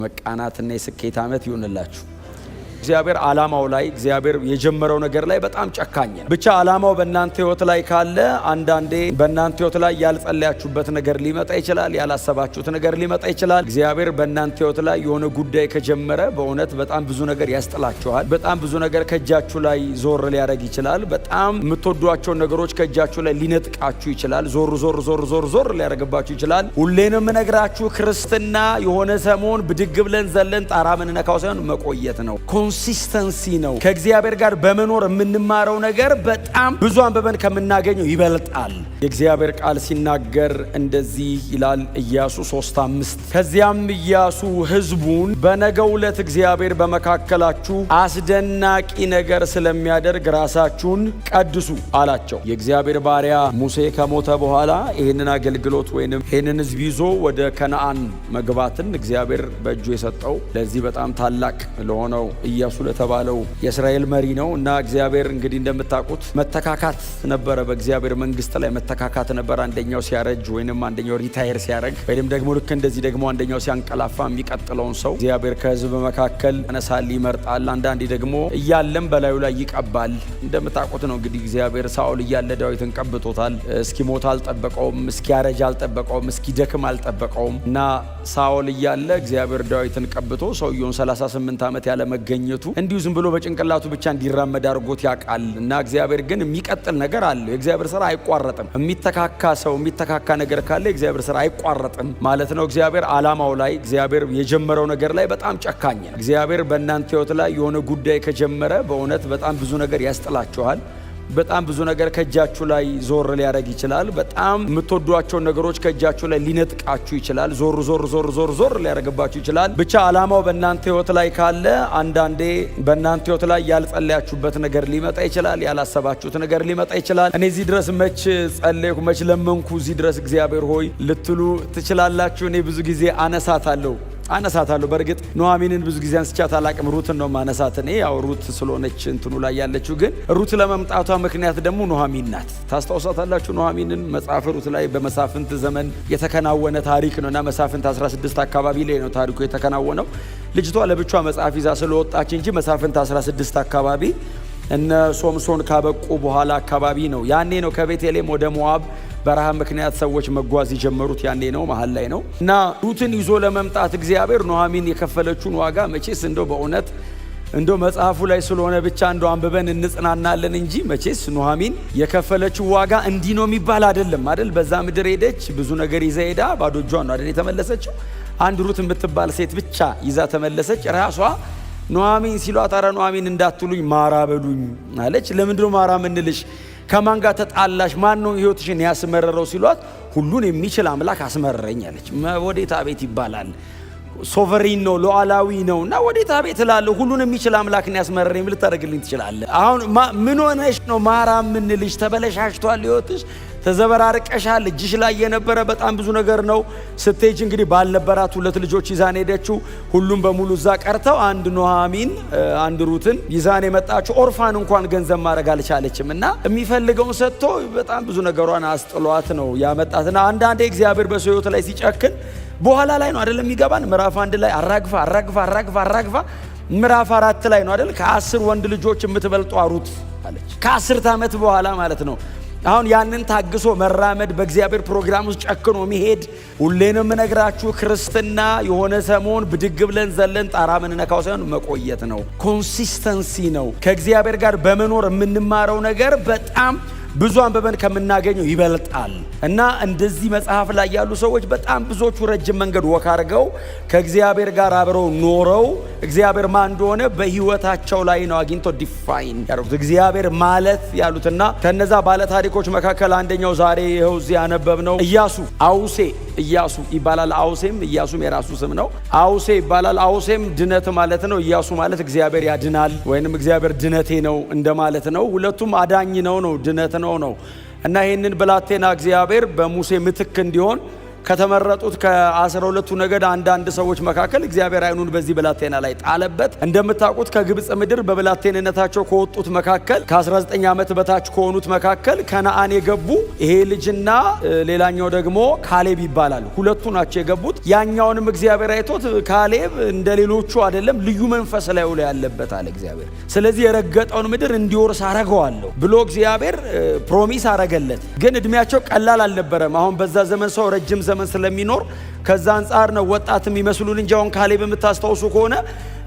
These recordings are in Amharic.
መቃናትና የስኬት ዓመት ይሁንላችሁ። እግዚአብሔር ዓላማው ላይ እግዚአብሔር የጀመረው ነገር ላይ በጣም ጨካኝ ነው። ብቻ ዓላማው በእናንተ ሕይወት ላይ ካለ አንዳንዴ በእናንተ ሕይወት ላይ ያልጸለያችሁበት ነገር ሊመጣ ይችላል። ያላሰባችሁት ነገር ሊመጣ ይችላል። እግዚአብሔር በእናንተ ሕይወት ላይ የሆነ ጉዳይ ከጀመረ በእውነት በጣም ብዙ ነገር ያስጥላችኋል። በጣም ብዙ ነገር ከእጃችሁ ላይ ዞር ሊያደርግ ይችላል። በጣም የምትወዷቸው ነገሮች ከእጃችሁ ላይ ሊነጥቃችሁ ይችላል። ዞር ሊያደርግባችሁ ይችላል። ሁሌንም እነግራችሁ ክርስትና የሆነ ሰሞን ብድግ ብለን ዘለን ጣራ ምንነካው ሳይሆን መቆየት ነው። ኮንሲስተንሲ ነው። ከእግዚአብሔር ጋር በመኖር የምንማረው ነገር በጣም ብዙ አንብበን ከምናገኘው ይበልጣል። የእግዚአብሔር ቃል ሲናገር እንደዚህ ይላል ኢያሱ 3:5 ከዚያም ኢያሱ ሕዝቡን በነገው ዕለት እግዚአብሔር በመካከላችሁ አስደናቂ ነገር ስለሚያደርግ ራሳችሁን ቀድሱ አላቸው። የእግዚአብሔር ባሪያ ሙሴ ከሞተ በኋላ ይህንን አገልግሎት ወይንም ይህንን ሕዝብ ይዞ ወደ ከነአን መግባትን እግዚአብሔር በእጁ የሰጠው ለዚህ በጣም ታላቅ ለሆነው ኢያሱ ለተባለው የእስራኤል መሪ ነው። እና እግዚአብሔር እንግዲህ እንደምታውቁት መተካካት ነበረ። በእግዚአብሔር መንግስት ላይ መተካካት ነበረ። አንደኛው ሲያረጅ ወይንም አንደኛው ሪታየር ሲያደርግ ወይንም ደግሞ ልክ እንደዚህ ደግሞ አንደኛው ሲያንቀላፋ የሚቀጥለውን ሰው እግዚአብሔር ከህዝብ መካከል ያነሳል፣ ይመርጣል። አንዳንዴ ደግሞ እያለም በላዩ ላይ ይቀባል። እንደምታውቁት ነው እንግዲህ እግዚአብሔር ሳኦል እያለ ዳዊትን ቀብቶታል። እስኪሞት አልጠበቀውም፣ እስኪያረጅ አልጠበቀውም፣ እስኪደክም አልጠበቀውም። እና ሳኦል እያለ እግዚአብሔር ዳዊትን ቀብቶ ሰውየውን 38 ዓመት ያለ መገኘቱ እንዲሁ ዝም ብሎ በጭንቅላቱ ብቻ እንዲራመድ አድርጎት ያውቃል። እና እግዚአብሔር ግን የሚቀጥል ነገር አለው። የእግዚአብሔር ስራ አይቋረጥም። የሚተካካ ሰው የሚተካካ ነገር ካለ የእግዚአብሔር ስራ አይቋረጥም ማለት ነው። እግዚአብሔር ዓላማው ላይ እግዚአብሔር የጀመረው ነገር ላይ በጣም ጨካኝ ነው። እግዚአብሔር በእናንተ ሕይወት ላይ የሆነ ጉዳይ ከጀመረ በእውነት በጣም ብዙ ነገር ያስጥላችኋል። በጣም ብዙ ነገር ከእጃችሁ ላይ ዞር ሊያደርግ ይችላል። በጣም የምትወዷቸውን ነገሮች ከእጃችሁ ላይ ሊነጥቃችሁ ይችላል። ዞር ሊያደርግባችሁ ይችላል። ብቻ ዓላማው በእናንተ ሕይወት ላይ ካለ አንዳንዴ በእናንተ ሕይወት ላይ ያልጸለያችሁበት ነገር ሊመጣ ይችላል። ያላሰባችሁት ነገር ሊመጣ ይችላል። እኔ እዚህ ድረስ መች ጸለይኩ መች ለመንኩ እዚህ ድረስ እግዚአብሔር ሆይ ልትሉ ትችላላችሁ። እኔ ብዙ ጊዜ አነሳታለሁ። በእርግጥ ኑሐሚንን ብዙ ጊዜ አንስቻት አላቅም። ሩትን ነው ማነሳት። እኔ ያው ሩት ስለሆነች እንትኑ ላይ ያለችው፣ ግን ሩት ለመምጣቷ ምክንያት ደግሞ ኑሐሚን ናት። ታስታውሳታላችሁ ኑሐሚንን መጽሐፍ ሩት ላይ በመሳፍንት ዘመን የተከናወነ ታሪክ ነው። እና መሳፍንት 16 አካባቢ ላይ ነው ታሪኩ የተከናወነው። ልጅቷ ለብቻ መጽሐፍ ይዛ ስለወጣች እንጂ መሳፍንት 16 አካባቢ እነ ሶምሶን ካበቁ በኋላ አካባቢ ነው። ያኔ ነው ከቤተልሔም ወደ ሞዓብ በረሃብ ምክንያት ሰዎች መጓዝ የጀመሩት። ያኔ ነው መሀል ላይ ነው። እና ሩትን ይዞ ለመምጣት እግዚአብሔር ኑሐሚን የከፈለችውን ዋጋ መቼስ እንደው በእውነት እንደው መጽሐፉ ላይ ስለሆነ ብቻ እንደው አንብበን እንጽናናለን እንጂ መቼስ ኑሐሚን የከፈለችው ዋጋ እንዲህ ነው የሚባል አይደለም አይደል? በዛ ምድር ሄደች፣ ብዙ ነገር ይዛ ሄዳ ባዶ እጇን ነው አይደል የተመለሰችው። አንድ ሩት የምትባል ሴት ብቻ ይዛ ተመለሰች። ራሷ ኑሐሚን ሲሏት አረ ኑሐሚን እንዳትሉኝ ማራ በሉኝ አለች። ለምንድን ነው ማራ ምንልሽ? ከማን ጋር ተጣላሽ? ማን ነው ሕይወትሽን ያስመረረው ሲሏት ሁሉን የሚችል አምላክ አስመረረኝ አለች። ወዴት አቤት ይባላል። ሶቨሪን ነው፣ ሉዓላዊ ነው። እና ወዴት አቤት እላለሁ። ሁሉን የሚችል አምላክን ያስመረረኝ ምን ልታደርግልኝ ትችላለህ? አሁን ምን ሆነሽ ነው ማራ ምንልሽ? ተበለሻሽቷል ሕይወትሽ፣ ተዘበራርቀሻል። እጅሽ ላይ የነበረ በጣም ብዙ ነገር ነው። ስትሄጂ እንግዲህ ባልነበራት 2 ልጆች ይዛን ሄደችው። ሁሉም በሙሉ እዛ ቀርተው አንድ ኑሐሚን አንድ ሩትን ይዛን የመጣችው ኦርፋን እንኳን ገንዘብ ማድረግ አልቻለችም። እና የሚፈልገውን ሰጥቶ በጣም ብዙ ነገሯን አስጥሏት ነው ያመጣትና አንዳንዴ እግዚአብሔር በሰው ሕይወት ላይ ሲጨክን በኋላ ላይ ነው አይደለም የሚገባን። ምዕራፍ 1 ላይ አራግፋ ምዕራፍ 4 ላይ ነው አይደል ከ10 ወንድ ልጆች የምትበልጠው ሩት አለች። ከ10 ዓመት በኋላ ማለት ነው። አሁን ያንን ታግሶ መራመድ በእግዚአብሔር ፕሮግራም ውስጥ ጨክኖ መሄድ። ሁሌንም እነግራችሁ ክርስትና የሆነ ሰሞን ብድግ ብለን ዘለን ጣራ ምንነካው ሳይሆን መቆየት ነው። ኮንሲስተንሲ ነው። ከእግዚአብሔር ጋር በመኖር የምንማረው ነገር በጣም ብዙ አንብበን ከምናገኘው ይበልጣል። እና እንደዚህ መጽሐፍ ላይ ያሉ ሰዎች በጣም ብዙዎቹ ረጅም መንገድ ወክ አድርገው ከእግዚአብሔር ጋር አብረው ኖረው እግዚአብሔር ማን እንደሆነ በህይወታቸው ላይ ነው አግኝተው ዲፋይን ያደረጉት። እግዚአብሔር ማለት ያሉትና ከነዛ ባለ ታሪኮች መካከል አንደኛው ዛሬ ይኸው እዚህ ያነበብነው ኢያሱ ይባላል። ኢያሱም የራሱ ስም ነው። አውሴ ይባላል። አውሴም ድነት ማለት ነው። ኢያሱ ማለት እግዚአብሔር ያድናል ወይንም እግዚአብሔር ድነቴ ነው እንደማለት ነው። ሁለቱም አዳኝ ነው ድነት ነው። እና ይህንን ብላቴና እግዚአብሔር በሙሴ ምትክ እንዲሆን ከተመረጡት ከ12ቱ ነገድ አንዳንድ ሰዎች መካከል እግዚአብሔር ዓይኑን በዚህ ብላቴና ላይ ጣለበት። እንደምታውቁት ከግብጽ ምድር በብላቴንነታቸው ከወጡት መካከል ከ19 ዓመት በታች ከሆኑት መካከል ከነዓን የገቡ ይሄ ልጅና ሌላኛው ደግሞ ካሌብ ይባላል። ሁለቱ ናቸው የገቡት። ያኛውንም እግዚአብሔር አይቶት ካሌብ እንደሌሎቹ አይደለም፣ ልዩ መንፈስ ላይ ያለበት አለ እግዚአብሔር። ስለዚህ የረገጠውን ምድር እንዲወርስ አረጋዋለሁ ብሎ እግዚአብሔር ፕሮሚስ አረገለት። ግን እድሜያቸው ቀላል አልነበረም። አሁን በዛ ዘመን ሰው ረጅም ዘመን ስለሚኖር ከዛ አንጻር ነው ወጣት የሚመስሉን እንጂ አሁን ካሌብ የምታስታውሱ ከሆነ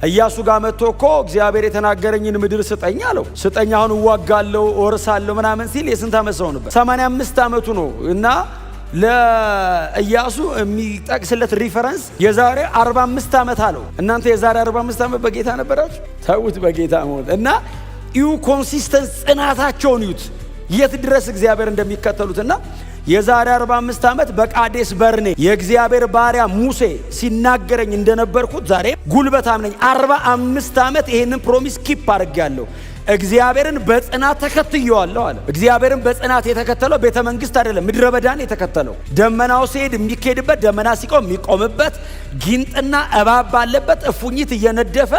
ኢያሱ ጋር መጥቶ እኮ እግዚአብሔር የተናገረኝን ምድር ስጠኝ አለው። ስጠኝ አሁን እዋጋለሁ እወርሳለሁ ምናምን ሲል የስንት ዓመት ሰው ነበር? 85 ዓመቱ ነው። እና ለኢያሱ የሚጠቅስለት ሪፈረንስ የዛሬ 45 ዓመት አለው። እናንተ የዛሬ 45 ዓመት በጌታ ነበራችሁ? ተውት በጌታ ሞት እና ዩ ኮንሲስተንስ ጽናታቸውን ዩት የት ድረስ እግዚአብሔር እንደሚከተሉትና የዛሬ 45 ዓመት በቃዴስ በርኔ የእግዚአብሔር ባሪያ ሙሴ ሲናገረኝ እንደነበርኩት ዛሬ ጉልበታም ነኝ። 45 ዓመት ይሄንን ፕሮሚስ ኪፕ አድርጌያለሁ። እግዚአብሔርን በጽናት ተከትየዋለሁ አለ። እግዚአብሔርን በጽናት የተከተለው ቤተ መንግስት አይደለም፣ ምድረ በዳን የተከተለው። ደመናው ሲሄድ የሚኬድበት፣ ደመና ሲቆም የሚቆምበት፣ ጊንጥና እባብ ባለበት እፉኝት እየነደፈ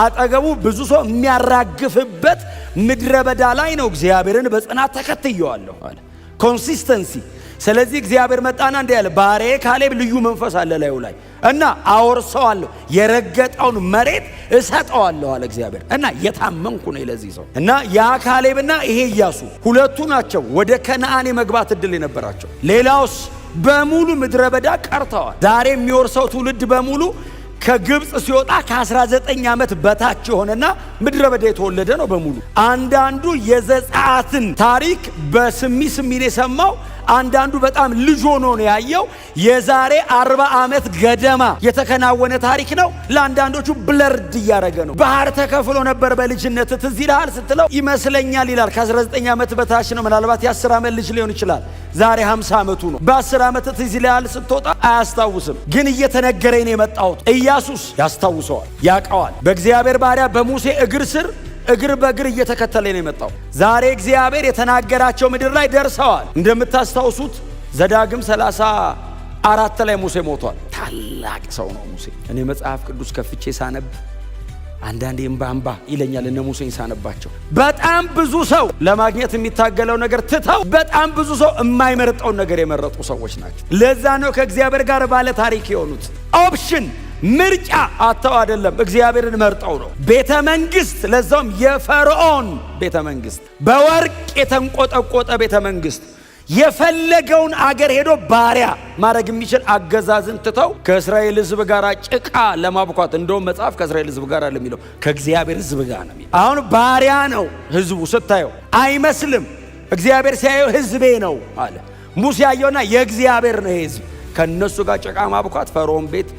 አጠገቡ ብዙ ሰው የሚያራግፍበት ምድረ በዳ ላይ ነው እግዚአብሔርን በጽናት ተከትየዋለሁ አለ። ኮንሲስተንሲ። ስለዚህ እግዚአብሔር መጣና እንዲህ ያለ ባሪያዬ ካሌብ ልዩ መንፈስ አለ ላዩ ላይ እና አወርሰዋለሁ፣ የረገጠውን መሬት እሰጠዋለሁ አለ እግዚአብሔር። እና የታመንኩ ነው ለዚህ ሰው። እና ያ ካሌብና ይሄ ኢያሱ ሁለቱ ናቸው ወደ ከነዓን የመግባት እድል የነበራቸው። ሌላውስ በሙሉ ምድረ በዳ ቀርተዋል። ዛሬ የሚወርሰው ትውልድ በሙሉ ከግብጽ ሲወጣ ከ19 ዓመት በታች የሆነና ምድረ በዳ የተወለደ ነው በሙሉ። አንዳንዱ የዘጸአትን ታሪክ በስሚ የሰማው፣ አንዳንዱ በጣም ልጅ ሆኖ ነው ያየው። የዛሬ 40 ዓመት ገደማ የተከናወነ ታሪክ ነው። ለአንዳንዶቹ ብለርድ እያደረገ ነው። ባህር ተከፍሎ ነበር በልጅነት ትዝ ይልሃል ስትለው ይመስለኛል ይላል። ከ19 ዓመት በታች ነው። ምናልባት የ10 ዓመት ልጅ ሊሆን ይችላል። ዛሬ 50 ዓመቱ ነው። በ10 ዓመት ትዝ ይልሃል ስትወጣ አያስታውስም። ግን እየተነገረኝ ነው የመጣሁት። ኢያሱስ ያስታውሰዋል፣ ያውቀዋል። በእግዚአብሔር ባሪያ በሙሴ እግር ስር እግር በእግር እየተከተለ ነው የመጣው። ዛሬ እግዚአብሔር የተናገራቸው ምድር ላይ ደርሰዋል። እንደምታስታውሱት ዘዳግም 34 ላይ ሙሴ ሞቷል። ታላቅ ሰው ነው ሙሴ። እኔ መጽሐፍ ቅዱስ ከፍቼ ሳነብ አንዳንዴ እምባ ይለኛል እነ ሙሴን ሳነባቸው። በጣም ብዙ ሰው ለማግኘት የሚታገለው ነገር ትተው በጣም ብዙ ሰው የማይመርጠውን ነገር የመረጡ ሰዎች ናቸው። ለዛ ነው ከእግዚአብሔር ጋር ባለ ታሪክ የሆኑት። ኦፕሽን ምርጫ አተው አይደለም፣ እግዚአብሔርን መርጠው ነው። ቤተ መንግስት፣ ለዛውም የፈርዖን ቤተ መንግስት፣ በወርቅ የተንቆጠቆጠ ቤተ መንግስት፣ የፈለገውን አገር ሄዶ ባሪያ ማድረግ የሚችል አገዛዝን ትተው ከእስራኤል ሕዝብ ጋር ጭቃ ለማብኳት። እንደውም መጽሐፍ ከእስራኤል ሕዝብ ጋር ለሚለው ከእግዚአብሔር ሕዝብ ጋር ነው የሚለው። አሁን ባሪያ ነው ሕዝቡ ስታየው አይመስልም። እግዚአብሔር ሲያየው ሕዝቤ ነው አለ። ሙሴ ያየውና የእግዚአብሔር ነው ሕዝብ። ከነሱ ጋር ጭቃ ማብኳት ፈርዖን ቤት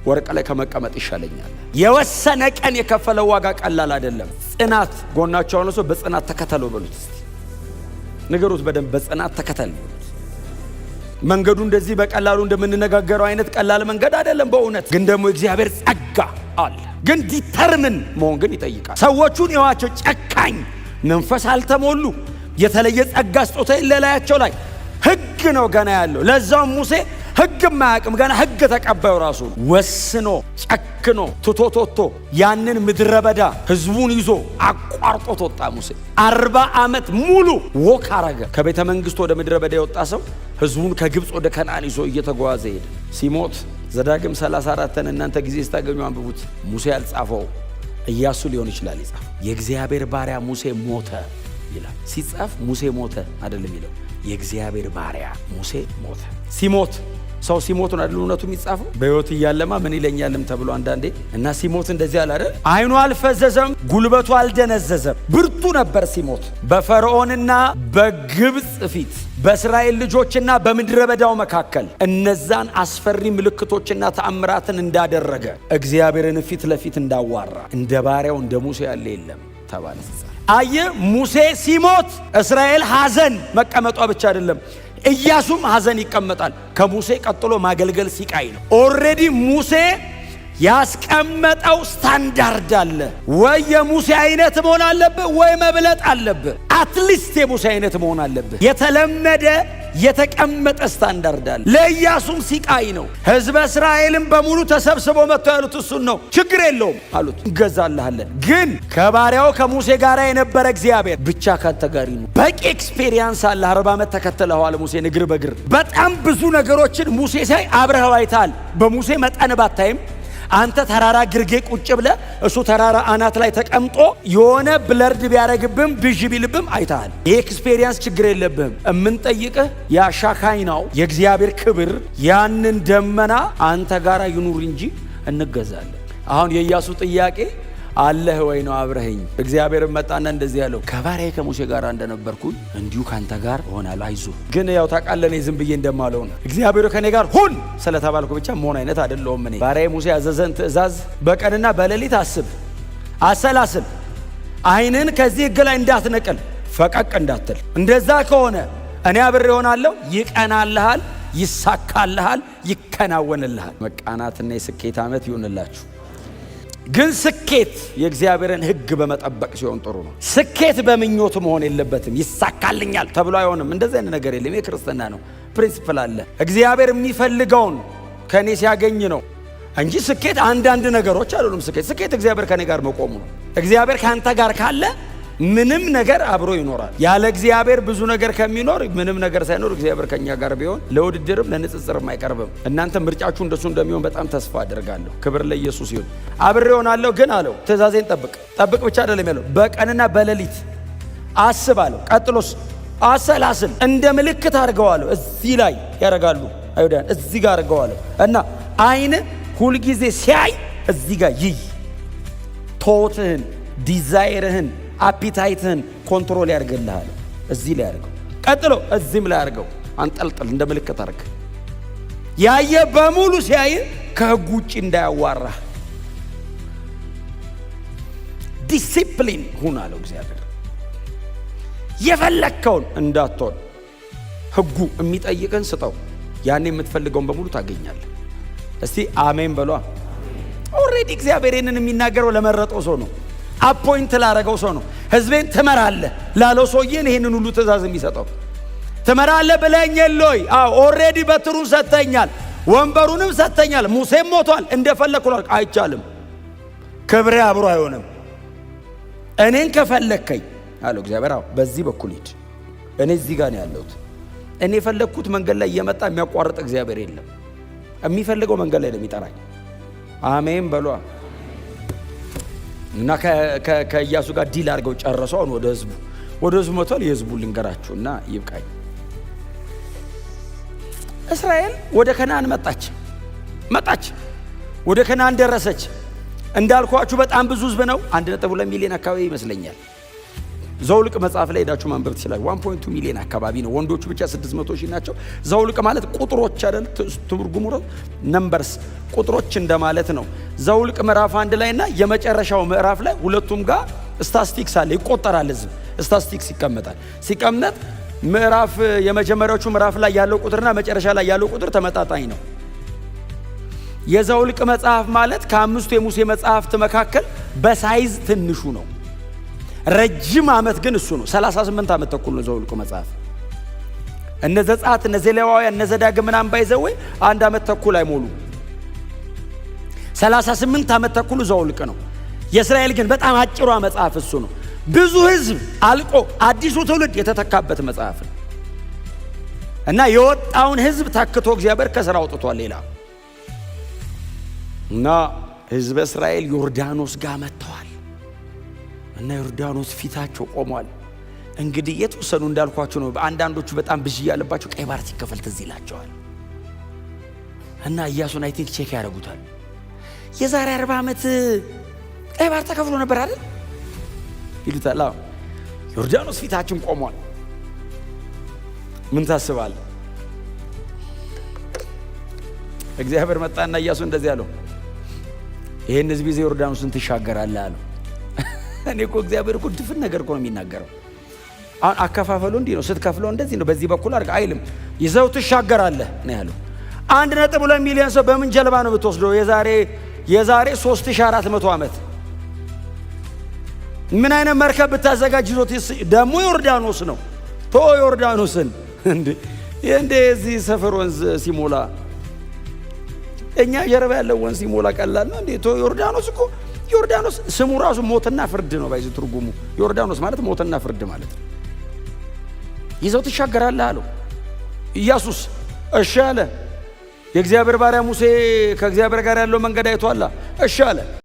ወርቅ ላይ ከመቀመጥ ይሻለኛል። የወሰነ ቀን የከፈለው ዋጋ ቀላል አይደለም። ጽናት ጎናቸው ሆኖ ሰው በጽናት ተከተለው በሉት እስቲ ንገሩት በደንብ በጽናት ተከተል። መንገዱ እንደዚህ በቀላሉ እንደምንነጋገረው አይነት ቀላል መንገድ አይደለም በእውነት ግን ደግሞ እግዚአብሔር ጸጋ አለ። ግን ዲተርምን መሆን ግን ይጠይቃል። ሰዎቹን የዋቸው ጨካኝ መንፈስ አልተሞሉ የተለየ ጸጋ ስጦታ የሌላቸው ላይ ሕግ ነው ገና ያለው። ለዛውም ሙሴ ሕግ ማያውቅም ገና ሕግ ተቀባዩ ራሱ ወስኖ ጨክኖ ትቶቶቶ ያንን ምድረ በዳ ሕዝቡን ይዞ አቋርጦ ወጣ። ሙሴ 40 ዓመት ሙሉ ወክ አረገ። ከቤተ መንግስት ወደ ምድረ በዳ የወጣ ሰው ሕዝቡን ከግብጽ ወደ ከነዓን ይዞ እየተጓዘ ሄደ። ሲሞት ዘዳግም 34ን እናንተ ጊዜ ስታገኙ አንብቡት። ሙሴ ያልጻፈው ኢያሱ ሊሆን ይችላል ይጻፍ። የእግዚአብሔር ባሪያ ሙሴ ሞተ ይላል። ሲጻፍ ሙሴ ሞተ አይደለም ይለው፣ የእግዚአብሔር ባሪያ ሙሴ ሞተ። ሲሞት ሰው ሲሞት ነው አይደል እውነቱ የሚጻፈው። በሕይወት እያለማ ምን ይለኛልም ተብሎ አንዳንዴ እና ሲሞት እንደዚህ አለ አይደል። አይኑ አልፈዘዘም፣ ጉልበቱ አልደነዘዘም፣ ብርቱ ነበር ሲሞት። በፈርዖንና በግብጽ ፊት በእስራኤል ልጆችና በምድረ በዳው መካከል እነዛን አስፈሪ ምልክቶችና ተአምራትን እንዳደረገ እግዚአብሔርን ፊት ለፊት እንዳዋራ እንደ ባሪያው እንደ ሙሴ ያለ የለም ተባለ። አየ ሙሴ ሲሞት እስራኤል ሐዘን መቀመጧ ብቻ አይደለም፣ ኢያሱም ሐዘን ይቀመጣል። ከሙሴ ቀጥሎ ማገልገል ሲቃይ ነው። ኦልሬዲ ሙሴ ያስቀመጠው ስታንዳርድ አለ። ወይ የሙሴ አይነት መሆን አለብህ ወይ መብለጥ አለብህ። አትሊስት የሙሴ አይነት መሆን አለብህ። የተለመደ የተቀመጠ ስታንዳርድ አለ። ለኢያሱም ሲቃይ ነው። ሕዝበ እስራኤልም በሙሉ ተሰብስበው መጥተው ያሉት እሱን ነው። ችግር የለውም አሉት፣ እንገዛልሃለን። ግን ከባሪያው ከሙሴ ጋር የነበረ እግዚአብሔር ብቻ ካንተ ጋር ነው። በቂ ኤክስፔሪየንስ አለ። 40 ዓመት ተከተለዋል ሙሴን እግር በእግር። በጣም ብዙ ነገሮችን ሙሴ ሳይ አብረኸው አይተሃል። በሙሴ መጠን ባታይም አንተ ተራራ ግርጌ ቁጭ ብለ እሱ ተራራ አናት ላይ ተቀምጦ የሆነ ብለርድ ቢያረግብም ብዥ ቢልብም አይተሃል። ይህ ኤክስፔሪየንስ ችግር የለብህም። እምንጠይቅህ ያሻካይናው የእግዚአብሔር ክብር ያንን ደመና አንተ ጋር ይኑር እንጂ እንገዛለን። አሁን የኢያሱ ጥያቄ አለህ ወይ ነው? አብረኸኝ። እግዚአብሔር መጣና እንደዚህ ያለው ከባሪያዬ ከሙሴ ጋር እንደነበርኩኝ እንዲሁ ካንተ ጋር እሆናለሁ። አይዞህ። ግን ያው ታውቃለህ እኔ ዝም ብዬ እንደማለው ነው። እግዚአብሔር ከኔ ጋር ሁን ስለተባልኩ ብቻ መሆን አይነት አይደለሁም። እኔ ባሪያዬ ሙሴ ያዘዘን ትእዛዝ በቀንና በሌሊት አስብ፣ አሰላስል፣ ዓይንን ከዚህ ሕግ ላይ እንዳትነቅል፣ ፈቀቅ እንዳትል። እንደዛ ከሆነ እኔ አብሬ እሆናለሁ። ይቀናልሃል፣ ይሳካልሃል፣ ይከናወንልሃል። መቃናትና የስኬት ዓመት ይሁንላችሁ። ግን ስኬት የእግዚአብሔርን ሕግ በመጠበቅ ሲሆን ጥሩ ነው። ስኬት በምኞት መሆን የለበትም። ይሳካልኛል ተብሎ አይሆንም። እንደዚህ አይነት ነገር የለም። የክርስትና ነው። ፕሪንሲፕል አለ። እግዚአብሔር የሚፈልገውን ከኔ ሲያገኝ ነው እንጂ ስኬት አንዳንድ ነገሮች አይደሉም። ስኬት እግዚአብሔር ከኔ ጋር መቆሙ ነው። እግዚአብሔር ካንተ ጋር ካለ ምንም ነገር አብሮ ይኖራል። ያለ እግዚአብሔር ብዙ ነገር ከሚኖር ምንም ነገር ሳይኖር እግዚአብሔር ከኛ ጋር ቢሆን ለውድድርም ለንጽጽርም አይቀርብም። እናንተ ምርጫችሁ እንደሱ እንደሚሆን በጣም ተስፋ አደርጋለሁ። ክብር ለኢየሱስ ይሁን። አብሬ እሆናለሁ ግን አለው ትእዛዜን ጠብቅ ብቻ አይደለም ያለው፣ በቀንና በሌሊት አስብ አለው። ቀጥሎስ አሰላስል፣ እንደ ምልክት አድርገዋለሁ። እዚህ ላይ ያደርጋሉ አይሁዳን፣ እዚህ ጋር አድርገዋለሁ እና ዓይን ሁልጊዜ ሲያይ እዚህ ጋር ይይ ቶትህን፣ ዲዛይርህን፣ አፒታይትህን ኮንትሮል ያደርግልሃል። እዚህ ላይ ያደርገው። ቀጥሎ እዚህም ላይ ያደርገው። አንጠልጥል፣ እንደ ምልክት አድርግ። ያየ በሙሉ ሲያይ ከሕግ ውጭ እንዳያዋራህ ዲሲፕሊን ሁን አለው እግዚአብሔር። የፈለግከውን እንዳትሆን ሕጉ የሚጠይቅን ስጠው። ያኔ የምትፈልገውን በሙሉ ታገኛለህ። እስቲ አሜን በሏ። ኦልሬዲ እግዚአብሔር ይህንን የሚናገረው ለመረጠው ሰው ነው። አፖይንት ላረገው ሰው ነው። ሕዝቤን ትመራለህ ላለው ሰውዬን ይህንን ሁሉ ትእዛዝ የሚሰጠው። ትመራለህ ብለኝ የለይ? አዎ ኦልሬዲ በትሩን ሰጥተኛል፣ ወንበሩንም ሰጥተኛል። ሙሴም ሞቷል። እንደፈለግኩ አይቻልም። ክብሬ አብሮ አይሆንም። እኔን ከፈለግከኝ አለው እግዚአብሔር፣ አዎ በዚህ በኩል ሂድ። እኔ እዚህ ጋር ነው ያለሁት። እኔ የፈለግኩት መንገድ ላይ እየመጣ የሚያቋርጥ እግዚአብሔር የለም። የሚፈልገው መንገድ ላይ ነው የሚጠራኝ። አሜን በሏ። እና ከኢያሱ ጋር ዲል አድርገው ጨረሰው። አሁን ወደ ህዝቡ መጥቷል። የህዝቡ ልንገራችሁ እና ይብቃኝ። እስራኤል ወደ ከነዓን መጣች፣ ወደ ከነዓን ደረሰች። እንዳልኳችሁ በጣም ብዙ ህዝብ ነው። 1.2 ሚሊዮን አካባቢ ይመስለኛል። ዘውልቅ መጽሐፍ ላይ ሄዳችሁ ማንበብ ትችላላችሁ። 1.2 ሚሊዮን አካባቢ ነው። ወንዶቹ ብቻ 600 ሺህ ናቸው። ዘውልቅ ማለት ቁጥሮች አይደል? ትርጉሙ ነምበርስ ቁጥሮች እንደማለት ነው። ዘውልቅ ምዕራፍ 1 ላይ እና የመጨረሻው ምዕራፍ ላይ ሁለቱም ጋር ስታቲስቲክስ አለ፣ ይቆጠራል። ህዝብ ስታቲስቲክስ ሲቀመጥ ምዕራፍ የመጀመሪያዎቹ ምዕራፍ ላይ ያለው ቁጥርና መጨረሻ ላይ ያለው ቁጥር ተመጣጣኝ ነው። የዘውልቅ መጽሐፍ ማለት ከአምስቱ የሙሴ መጽሐፍት መካከል በሳይዝ ትንሹ ነው። ረጅም ዓመት ግን እሱ ነው። 38 ዓመት ተኩል ነው ዘውልቅ መጽሐፍ። እነ ዘጸአት፣ እነ ዘሌዋውያን፣ እነ ዘዳግም ምናምን ባይዘው 1 ዓመት ተኩል አይሞሉ። 38 ዓመት ተኩል ዘውልቅ ነው። የእስራኤል ግን በጣም አጭሯ መጽሐፍ እሱ ነው። ብዙ ህዝብ አልቆ አዲሱ ትውልድ የተተካበት መጽሐፍ ነው እና የወጣውን ህዝብ ታክቶ እግዚአብሔር ከሥራ አውጥቷል። ሌላ እና ህዝበ እስራኤል ዮርዳኖስ ጋር መጥተዋል እና ዮርዳኖስ ፊታቸው ቆሟል። እንግዲህ የተወሰኑ እንዳልኳቸው ነው። አንዳንዶቹ በጣም ብዥ ያለባቸው ቀይ ባህር ሲከፈል ትዝ ይላቸዋል እና ኢያሱን አይ ቲንክ ቼክ ያደርጉታል። የዛሬ 40 ዓመት ቀይ ባህር ተከፍሎ ነበር አይደል ይሉታል። አዎ ዮርዳኖስ ፊታችን ቆሟል። ምን ታስባለህ? እግዚአብሔር መጣና ኢያሱ እንደዚህ አለው፣ ይሄን ህዝብ ይዘህ ዮርዳኖስን ትሻገራለህ አለው። እኔ እኮ እግዚአብሔር እኮ ድፍን ነገር እኮ ነው የሚናገረው። አሁን አከፋፈሉ እንዲህ ነው፣ ስትከፍለው እንደዚህ ነው፣ በዚህ በኩል አድርግ አይልም። ይዘው ትሻገራለህ ነው ያለው። 1.2 ሚሊዮን ሰው በምን ጀልባ ነው ብትወስደው? የዛሬ 3400 ዓመት ምን አይነት መርከብ ብታዘጋጅ ይዞት ደግሞ ዮርዳኖስ ነው። ዮርዳኖስን እንዴ እንዴ እዚህ ሰፈር ወንዝ ሲሞላ እኛ ጀርባ ያለው ወንዝ ሲሞላ ቀላል ነው እንዴ? ዮርዳኖስ እኮ ዮርዳኖስ ስሙ ራሱ ሞትና ፍርድ ነው። ባይዚ ትርጉሙ ዮርዳኖስ ማለት ሞትና ፍርድ ማለት ነው። ይዘው ትሻገራለህ አለው። ኢያሱስ እሺ አለ። የእግዚአብሔር ባሪያ ሙሴ ከእግዚአብሔር ጋር ያለው መንገድ አይቷላ። እሺ አለ።